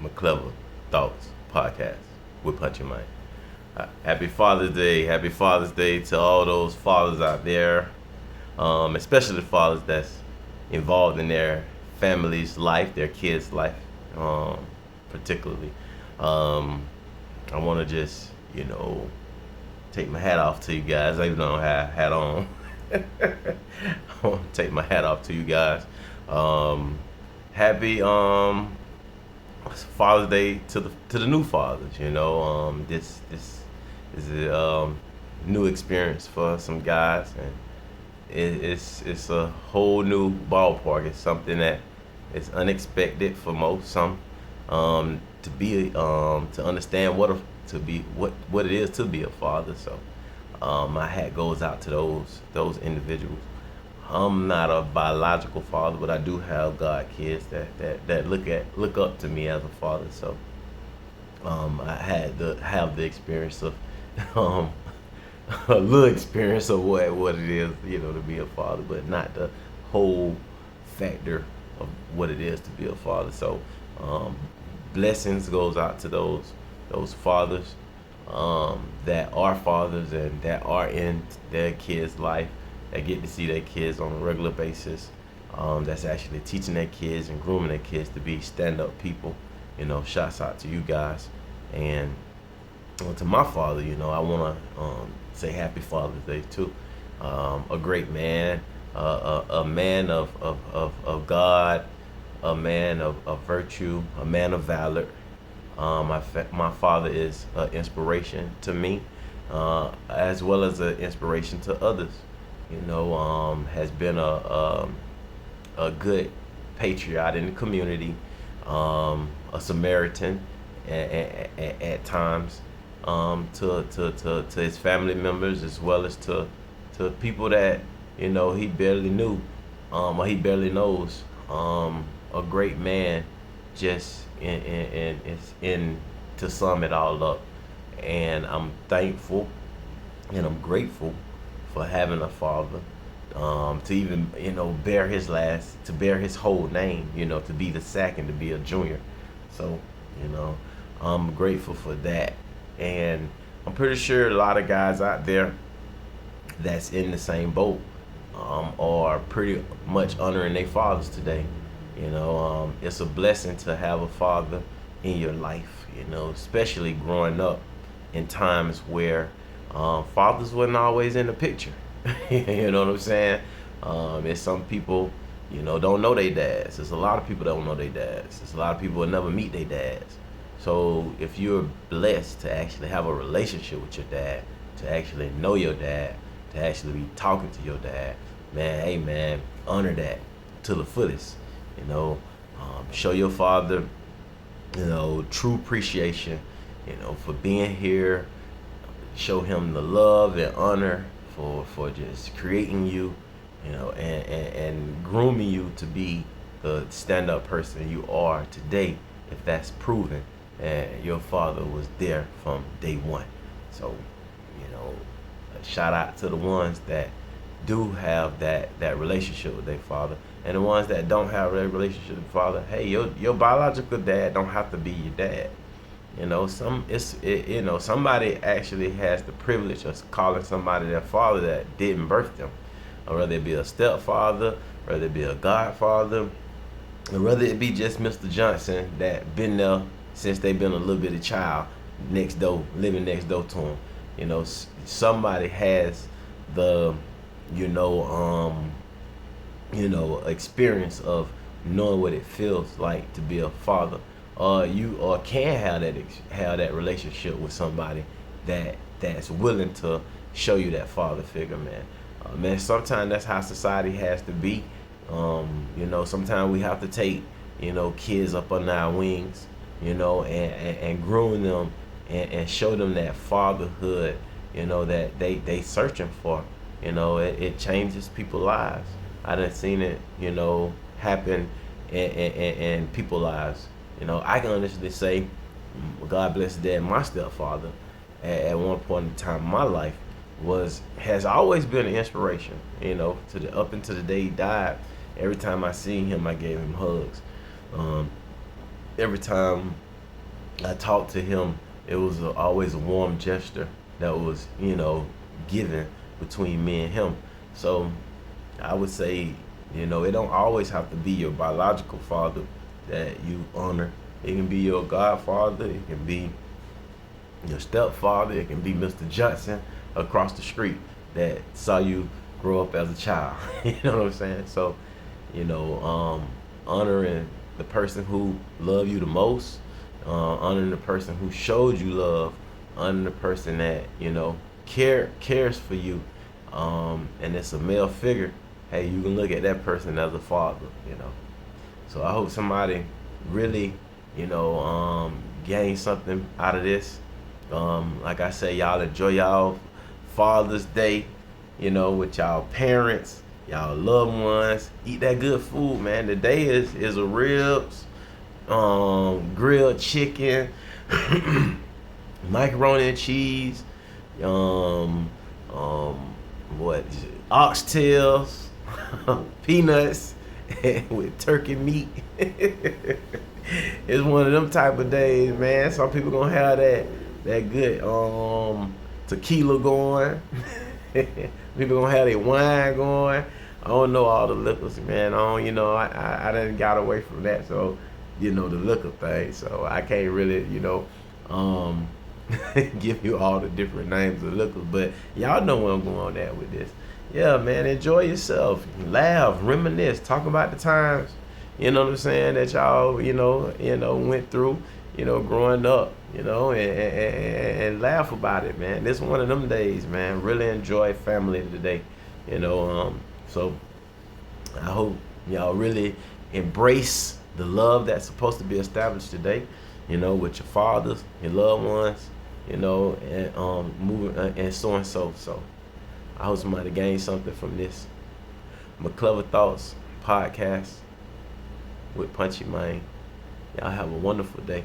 McClever Thoughts podcast with Punchie Mike. Happy Father's Day. Happy Father's Day to all those fathers out there, especially the fathers that's involved in their family's life, their kids' life, particularly. Um, I want to just, take my hat off to you guys. I even don't have a hat on. I want to take my hat off to you guys. Happy Father's Day to the new fathers. This is a new experience for some guys, and it's a whole new ballpark. It's something that is unexpected for most. Some to understand what it is to be a father. So my hat goes out to those individuals. I'm not a biological father, but I do have God kids that look up to me as a father. So I had to have the experience of a little experience of what it is, to be a father, but not the whole factor of what it is to be a father. So blessings goes out to those fathers that are fathers and that are in their kids' life, that get to see their kids on a regular basis, that's actually teaching their kids and grooming their kids to be stand-up people. Shouts out to you guys. And to my father, I want to say Happy Father's Day too. A great man, a man of God, a man of virtue, a man of valor. My father is an inspiration to me, as well as an inspiration to others. Has been a good patriot in the community, a Samaritan at times, to his family members, as well as to people that he barely knew, or he barely knows. A great man, just in to sum it all up. And I'm thankful and I'm grateful for having a father, to even bear his whole name, to be the second, to be a junior. So I'm grateful for that. And I'm pretty sure a lot of guys out there that's in the same boat are pretty much honoring their fathers today. It's a blessing to have a father in your life, especially growing up in times where fathers wasn't always in the picture. You know what I'm saying? There's some people, don't know their dads. There's a lot of people that don't know their dads. There's a lot of people that never meet their dads. So if you're blessed to actually have a relationship with your dad, to actually know your dad, to actually be talking to your dad, man, hey man, honor that to the fullest. Show your father, true appreciation, for being here. Show him the love and honor for just creating you, and grooming you to be the stand-up person you are today, if that's proven and your father was there from day one. So, a shout out to the ones that do have that relationship with their father, and the ones that don't have that relationship with their father. Hey, your biological dad don't have to be your dad. Somebody actually has the privilege of calling somebody their father that didn't birth them, or whether it be a stepfather, whether it be a godfather, or whether it be just Mr. Johnson that been there since they've been a little bitty child, next door, living next door to them. Somebody has the experience of knowing what it feels like to be a father, or can have that relationship with somebody that's willing to show you that father figure, man. Man, sometimes that's how society has to be. Sometimes we have to take kids up under our wings, and groom them and show them that fatherhood, that they searching for. It changes people's lives. I done seen it, happen in people's lives. I can honestly say, God bless the dad, my stepfather, at one point in time in my life, has always been an inspiration. Up until the day he died. Every time I seen him, I gave him hugs. Every time I talked to him. It was always a warm gesture that was, given between me and him. So I would say, it don't always have to be your biological father that you honor. It can be your godfather. It can be your stepfather. It can be Mr. Johnson across the street that saw you grow up as a child. You know what I'm saying? So, honoring the person who loved you the most, honoring the person who showed you love, honoring the person that cares for you, and it's a male figure. Hey, you can look at that person as a father. So I hope somebody really, gain something out of this. Like I say, y'all enjoy y'all Father's Day, with y'all parents, y'all loved ones. Eat that good food, man. Today is a ribs, grilled chicken, macaroni and cheese, what oxtails, peanuts with turkey meat. It's one of them type of days, man. Some people gonna have that good tequila going. People gonna have their wine going. I don't know all the liquors, man. I done got away from that. So, the liquor thing. So I can't really, give you all the different names of liquors. But y'all know where I'm going at with this. Yeah, man, enjoy yourself. Laugh, reminisce, talk about the times, what I'm saying, that y'all, went through, growing up, and laugh about it, man. This is one of them days, man. Really enjoy family today, so I hope y'all really embrace the love that's supposed to be established today, with your fathers, your loved ones, and moving and so and so. So I hope somebody gained something from this McClever Thoughts podcast with Punchie, man. Y'all have a wonderful day.